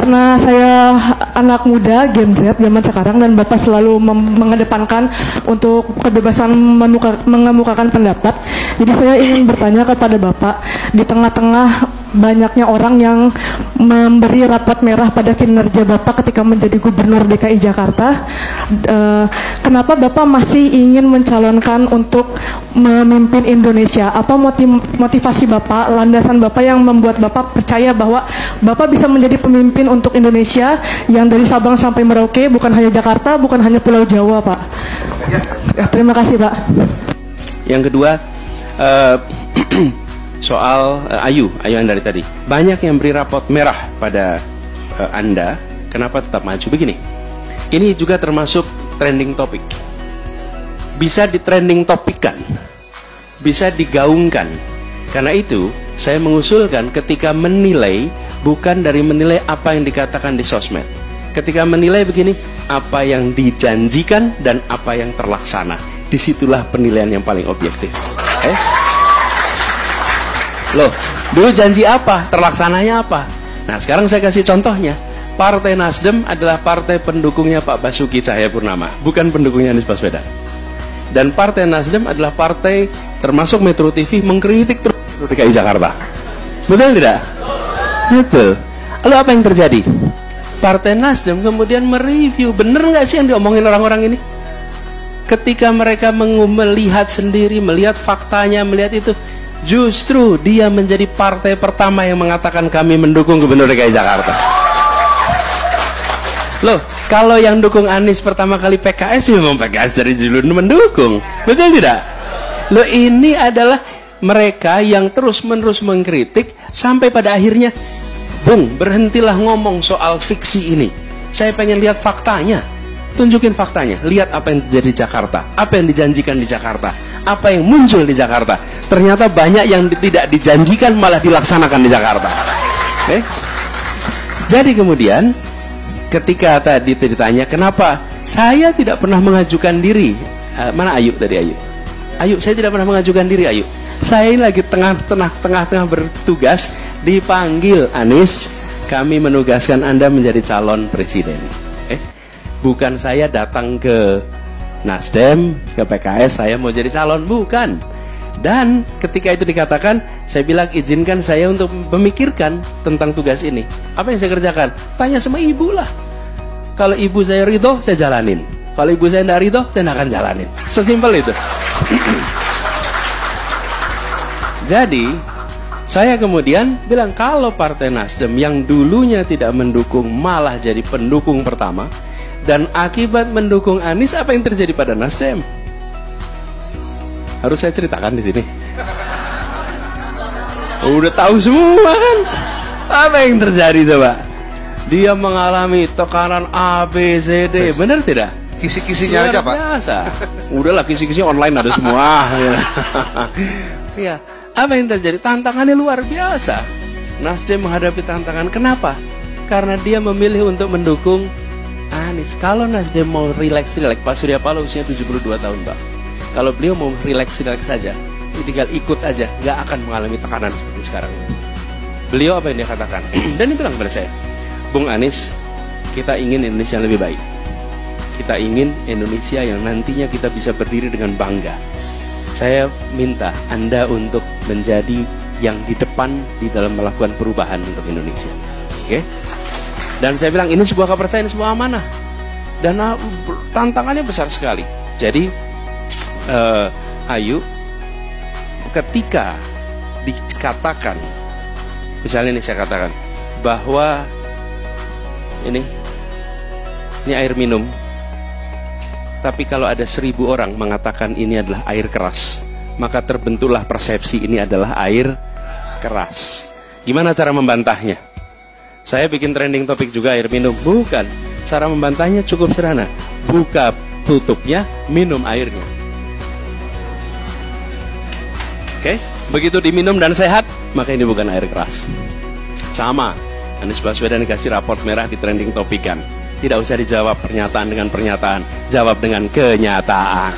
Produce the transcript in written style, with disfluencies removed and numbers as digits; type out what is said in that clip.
karena saya anak muda Gen Z zaman sekarang dan Bapak selalu mengedepankan untuk kebebasan mengemukakan pendapat. Jadi saya ingin bertanya kepada Bapak, di tengah-tengah banyaknya orang yang memberi rapot merah pada kinerja Bapak ketika menjadi Gubernur DKI Jakarta, kenapa Bapak masih ingin mencalonkan untuk memimpin Indonesia? Apa motivasi Bapak, landasan Bapak yang membuat Bapak percaya bahwa Bapak bisa menjadi pemimpin untuk Indonesia yang dari Sabang sampai Merauke, bukan hanya Jakarta, bukan hanya Pulau Jawa, Pak? Ya, terima kasih, Pak. Yang kedua, soal Ayu yang dari tadi, banyak yang beri rapot merah pada Anda, kenapa tetap maju? Begini, ini juga termasuk trending topik, bisa di trending topikkan, bisa digaungkan. Karena itu saya mengusulkan ketika menilai, bukan dari menilai apa yang dikatakan di sosmed. Ketika menilai begini, apa yang dijanjikan dan apa yang terlaksana, disitulah penilaian yang paling objektif. Loh, dulu janji apa? Terlaksananya apa? Nah, sekarang saya kasih contohnya. Partai Nasdem adalah partai pendukungnya Pak Basuki Cahayapurnama, bukan pendukungnya Anies Baswedan. Dan Partai Nasdem adalah partai termasuk Metro TV mengkritik terus DKI Jakarta. Betul tidak? Betul. Lalu apa yang terjadi? Partai Nasdem kemudian mereview, bener nggak sih yang diomongin orang-orang ini? Ketika mereka melihat sendiri, melihat faktanya, melihat itu, justru dia menjadi partai pertama yang mengatakan kami mendukung Gubernur DKI Jakarta. Loh, kalau yang dukung Anies pertama kali PKS, memang PKS dari dulu mendukung. Betul tidak? Loh, ini adalah mereka yang terus-menerus mengkritik sampai pada akhirnya, Bung, berhentilah ngomong soal fiksi ini. Saya pengen lihat faktanya. Tunjukin faktanya. Lihat apa yang terjadi di Jakarta, apa yang dijanjikan di Jakarta, apa yang muncul di Jakarta. Ternyata banyak yang tidak dijanjikan malah dilaksanakan di Jakarta. Jadi kemudian ketika tadi ditanya kenapa saya tidak pernah mengajukan diri, mana Ayu tadi? Ayu, saya tidak pernah mengajukan diri, Ayu. Saya ini lagi tengah-tengah bertugas, dipanggil Anies, kami menugaskan Anda menjadi calon presiden. Bukan saya datang ke Nasdem, ke PKS, saya mau jadi calon, bukan. Dan ketika itu dikatakan, saya bilang izinkan saya untuk memikirkan tentang tugas ini. Apa yang saya kerjakan? Tanya sama ibu lah. Kalau ibu saya ridho, saya jalanin. Kalau ibu saya tidak ridho, saya tidak akan jalanin. Sesimpel itu. Jadi saya kemudian bilang, kalau Partai Nasdem yang dulunya tidak mendukung malah jadi pendukung pertama, dan akibat mendukung Anies, apa yang terjadi pada Nasdem? Harus saya ceritakan di sini. Udah tahu semua kan? Apa yang terjadi coba? Dia mengalami tekanan A, B, C, D. Benar tidak? Kisi-kisinya aja, Pak. Biasa. Udahlah, kisi-kisi online ada semua. Ya. Apa yang terjadi? Tantangannya luar biasa. Nasdem menghadapi tantangan. Kenapa? Karena dia memilih untuk mendukung Anies. Kalau Nasdem mau relax, Pak Surya Paloh usia 72 tahun, Pak. Kalau beliau mau relax saja, tinggal ikut aja, nggak akan mengalami tekanan seperti sekarang. Beliau apa yang dia katakan? Dan dia bilang kepada saya, Bung Anies, kita ingin Indonesia yang lebih baik. Kita ingin Indonesia yang nantinya kita bisa berdiri dengan bangga. Saya minta Anda untuk menjadi yang di depan di dalam melakukan perubahan untuk Indonesia. Oke? Dan saya bilang ini sebuah kepercayaan, sebuah amanah. Dan tantangannya besar sekali. Jadi Ayu, ketika dikatakan, misalnya ini saya katakan bahwa ini air minum, tapi kalau ada 1000 orang mengatakan ini adalah air keras, maka terbentuklah persepsi ini adalah air keras. Gimana cara membantahnya? Saya bikin trending topik juga air minum. Bukan. Cara membantahnya cukup sederhana. Buka tutupnya, minum airnya. Oke? Begitu diminum dan sehat, maka ini bukan air keras. Sama. Anies Baswedan dikasih raport merah di trending topikan. Tidak usah dijawab pernyataan dengan pernyataan. Jawab dengan kenyataan.